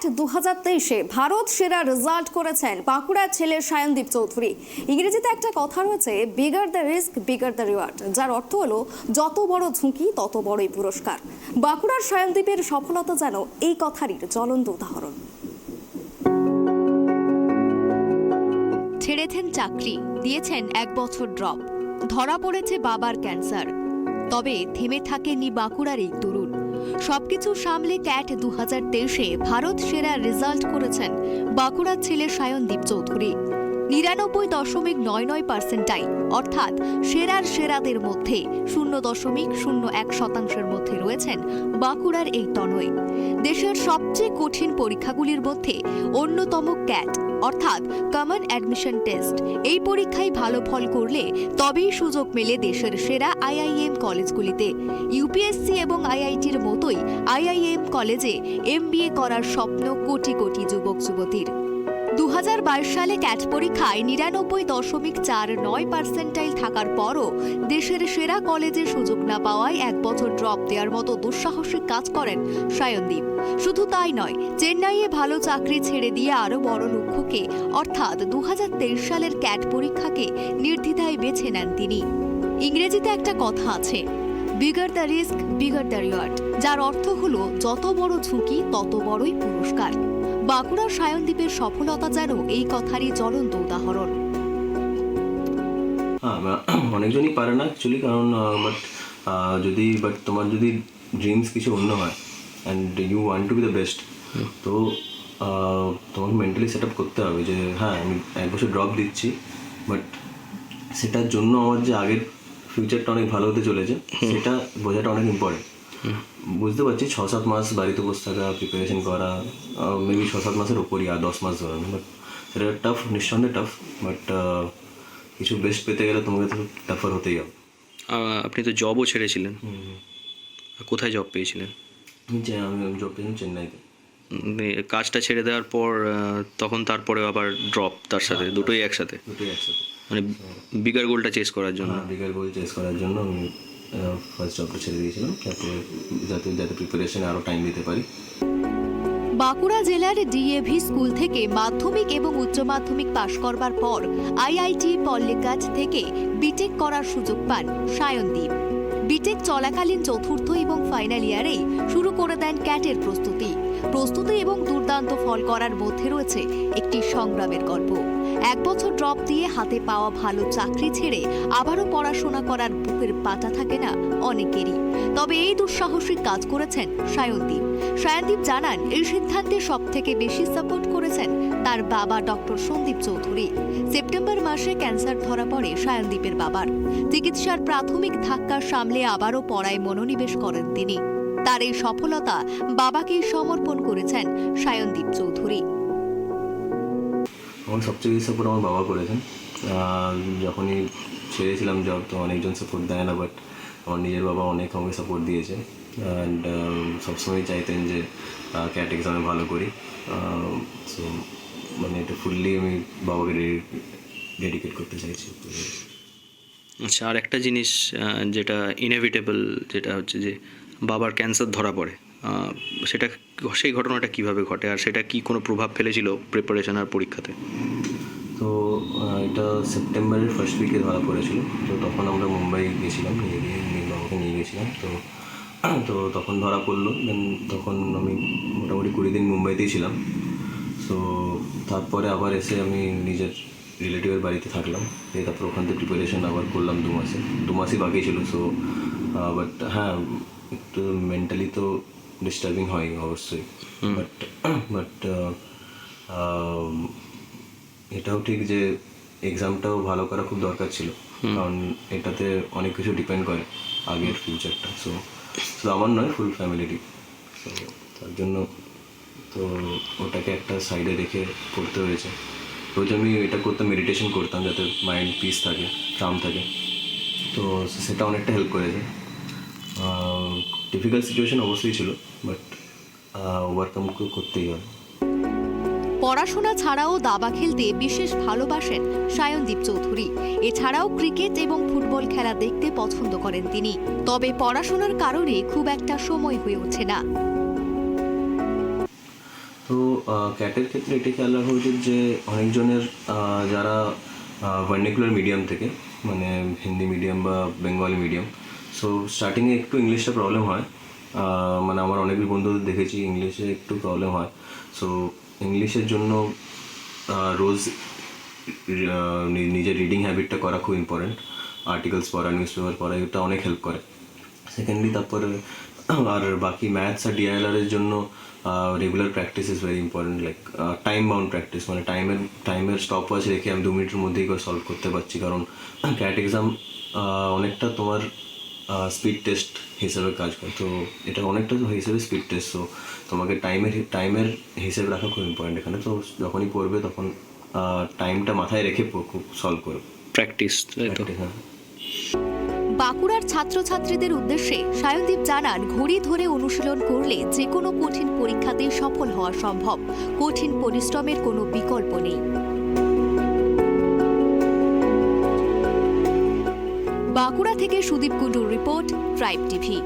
Cat 2023-এ Bharat সেরা result করেছেন বাঁকুড়ার ছেলে সায়নদীপ চৌধুরী। ইংরেজিতে একটা কথা রয়েছে, bigger the risk bigger the reward, যার অর্থ হলো যত বড় ঝুঁকি তত বড়ই পুরস্কার। বাঁকুড়ার সায়নদীপের সফলতা যেন এই কথারই জ্বলন্ত উদাহরণ। ছেড়েছেন চাকরি, দিয়েছেন 1 বছর ড্রপ, ধরা পড়েছে বাবার ক্যান্সার। তবে থেমে থাকেনি বাঁকুড়ার এই তরুণ। সবকিছু সামলে ক্যাট 2023-এ ভারত সেরা রেজাল্ট করেছেন বাঁকুড়ার ছেলে সায়নদীপ চৌধুরী। 99.99% অর্থাৎ সেরার সেরাদের মধ্যে 0.01% মধ্যে রয়েছেন বাঁকুড়ার এই তনয়। দেশের সবচেয়ে কঠিন পরীক্ষাগুলির মধ্যে অন্যতম ক্যাট অর্থাৎ কমন অ্যাডমিশন টেস্ট। এই পরীক্ষায় ভালো ফল করলে তবেই সুযোগ মেলে দেশের সেরা আইআইএম কলেজগুলিতে। ইউপিএসসি এবং আইআইটির মতোই আইআইএম কলেজে এমবিএ করার স্বপ্ন কোটি কোটি যুবক যুবতীর। 2022 সালে ক্যাট পরীক্ষায় 99.49% থাকার পরও দেশের সেরা কলেজে সুযোগ না পাওয়ায় 1 বছর ড্রপ দেওয়ার মতো দুঃসাহসিক কাজ করেন সায়নদীপ। শুধু তাই নয়, চেন্নাইয়ে ভালো চাকরি ছেড়ে দিয়ে আরও বড় লক্ষ্যকে অর্থাৎ 2023 সালের ক্যাট পরীক্ষাকে নির্দ্বিধায় বেছে নেন তিনি। ইংরেজিতে একটা কথা আছে, bigger the risk bigger the reward, যার অর্থ হলো যত বড় ঝুঁকি তত বড়ই পুরস্কার। বাঁকুড়ার সায়নদীপের সফলতা যেন এই কথারই জ্বলন্ত উদাহরণ। অনেকজনই পারে না অ্যাকচুয়ালি, কারণ বাট তোমার যদি ড্রিমস কিছু অন্য হয় and you want to be the best, তো তোমাকে মেন্টালি সেট আপ করতে হবে যে হ্যাঁ আমি 1 বছর ড্রপ দিচ্ছি, বাট সেটার জন্য আমার যে আগের ফিউচারটা অনেক ভালো হতে চলেছে সেটা বোঝাটা অনেক ইম্পর্টেন্ট। বুঝতে পারছি 6-7 মাস বাড়িতে বসে থাকা, প্রিপারেশন করা, মেবি 6-7 মাসের ওপরই, আর 10 মাস ধরানো, বাট সেটা টাফ, নিঃসন্দেহে টাফ, বাট কিছু বেস্ট পেতে গেলে তোমাকে তো টাফার হতেই হবে। আপনি তো জবও ছেড়েছিলেন, কোথায় জব পেয়েছিলেন? আমি জব পেয়েছি চেন্নাইতে। কাজটা ছেড়ে দেওয়ার পর তখন তারপরে আবার ড্রপ, তার সাথে দুটোই একসাথে, মানে বিগার গোলটা চেস করার জন্য। বিগার গোল চেস করার জন্য আমি ফার্স্ট জবটা ছেড়ে দিয়েছিলাম, যাতে প্রিপারেশনে আরও টাইম দিতে পারি। বাঁকুড়া জেলার ডিএভি স্কুল থেকে মাধ্যমিক এবং উচ্চ মাধ্যমিক পাশ করবার পর আইআইটি পল্লিকাজ থেকে বিটেক করার সুযোগ পান সায়নদীপ। বিটেক চলাকালীন চতুর্থ এবং ফাইনাল ইয়ারেই শুরু করে দেন ক্যাটের প্রস্তুতি এবং দুর্দান্ত ফল করার মধ্যে রয়েছে একটি সংগ্রামের গল্প। 1 বছর ড্রপ দিয়ে হাতে পাওয়া ভালো চাকরি ছেড়ে আবারও পড়াশোনা করার বুকের পাটা থাকে না অনেকেরই। তবে এই দুঃসাহসিক কাজ করেছেন সায়নদীপ জানান, এই সিদ্ধান্তে সবথেকে বেশি সাপোর্ট করেছেন তার বাবা ডক্টর সন্দীপ চৌধুরী। সেপ্টেম্বর মাসে ক্যান্সার ধরা পড়ে সায়নদীপের বাবার। চিকিৎসার প্রাথমিক ধাক্কা সামলে আবারও পড়ায় মনোনিবেশ করেন তিনি। তার এই সফলতা বাবাকেই সমর্পণ করেছেন সায়নদীপ চৌধুরী। আমার সবচেয়ে বেশি সাপোর্ট আমার বাবা করেছেন। যখনই ছেড়েছিলাম জব তো অনেকজন সাপোর্ট দেয় না, বাট আমার নিজের বাবা অনেক আমাকে সাপোর্ট দিয়েছে অ্যান্ড সবসময় চাইতেন যে ক্যাট এক্সামে ভালো করি। সো মানে এটা ফুললি আমি বাবাকে ডেডিকেট করতে চাইছি। আচ্ছা, আর একটা জিনিস যেটা ইনএভিটেবল, যেটা হচ্ছে যে বাবার ক্যান্সার ধরা পড়ে, সেই ঘটনাটা কিভাবে ঘটে আর সেটা কি কোনো প্রভাব ফেলেছিল প্রিপারেশন আর পরীক্ষাতে? তো এটা সেপ্টেম্বরের ফার্স্ট উইকে ধরা পড়েছিল। তো তখন আমরা মুম্বাই গেছিলাম, বাবাকে নিয়ে গেছিলাম। তো তখন ধরা পড়লো। দেন তখন আমি মোটামুটি 20 দিন মুম্বাইতেই ছিলাম। সো তারপরে আবার এসে আমি নিজের রিলেটিভের বাড়িতে থাকলাম, তারপর ওখান থেকে প্রিপারেশন আবার করলাম 2 মাসই বাকি ছিল। সো বাট হ্যাঁ, একটু মেন্টালি তো ডিস্টার্বিং হয় অবশ্যই, বাট এটাও ঠিক যে এক্সামটাও ভালো করা খুব দরকার ছিল, কারণ এটাতে অনেক কিছু ডিপেন্ড করে আগের ফিউচারটা। সো শুধু আমার নয়, ফুল ফ্যামিলিরই। সো তার জন্য তো ওটাকে একটা সাইডে রেখে পড়তে হয়েছে। রোজ আমি এটা করতাম, মেডিটেশন করতাম যাতে মাইন্ড পিস থাকে, কাম থাকে। তো সেটা অনেকটা হেল্প করেছে। ডিফিকাল্ট সিচুয়েশন অবশ্যই ছিল, বাট ওভারকাম করতেই হয়। পড়াশোনা ছাড়াও দাবা খেলতে বিশেষ ভালোবাসেন সায়নদীপ চৌধুরী। এছাড়াও ক্রিকেট এবং ফুটবল খেলা দেখতে পছন্দ করেন তিনি। তবে পড়াশোনার কারণে খুব একটা সময় হয়ে ওঠে না। তো তো ক্যাটের ক্ষেত্রে এটাই খেয়াল রাখা উচিত যে অনেকজনের যারা ভার্নিকুলার মিডিয়াম থেকে, মানে হিন্দি মিডিয়াম বা বেঙ্গলি মিডিয়াম, সো স্টার্টিংয়ে একটু ইংলিশটা প্রবলেম হয়। মানে আমার অনেক বন্ধুদের দেখেছি ইংলিশে একটু প্রবলেম হয়। সো ইংলিশের জন্য রোজ নিজের রিডিং হ্যাবিটটা করা খুব ইম্পর্টেন্ট। আর্টিকেলস পড়া, নিউজ পেপার পড়া, এটা অনেক হেল্প করে। সেকেন্ডলি তারপরে আর বাকি ম্যাথস আর ডিআইএলআরের জন্য regular practice is very important, like time bound practice, মানে টাইমের স্টপ ওয়াচ রেখে আমি 2 মিনিটের মধ্যেই করে সলভ করতে পারছি। কারণ ক্যাট এক্সাম অনেকটা তোমার স্পিড টেস্ট হিসেবে কাজ করে, তো এটা অনেকটা হিসেবে স্পিড টেস্ট। সো তোমাকে টাইমের হিসেবে রাখা খুব ইম্পর্টেন্ট এখানে। তো যখনই পড়বে তখন টাইমটা মাথায় রেখে খুব সলভ করবে। প্র্যাকটিস, তাই তো? হ্যাঁ। বাঁকুড়ার ছাত্রছাত্রীদের উদ্দেশ্যে সায়নদীপ জানান, ঘড়ি ধরে অনুশীলন করলে যে কোনো কঠিন পরীক্ষাতে সফল হওয়া সম্ভব। কঠিন পরিশ্রমের কোনো বিকল্প নেই। বাঁকুড়া থেকে সুদীপ কুণ্ডুর রিপোর্ট, ট্রাইব টিভি।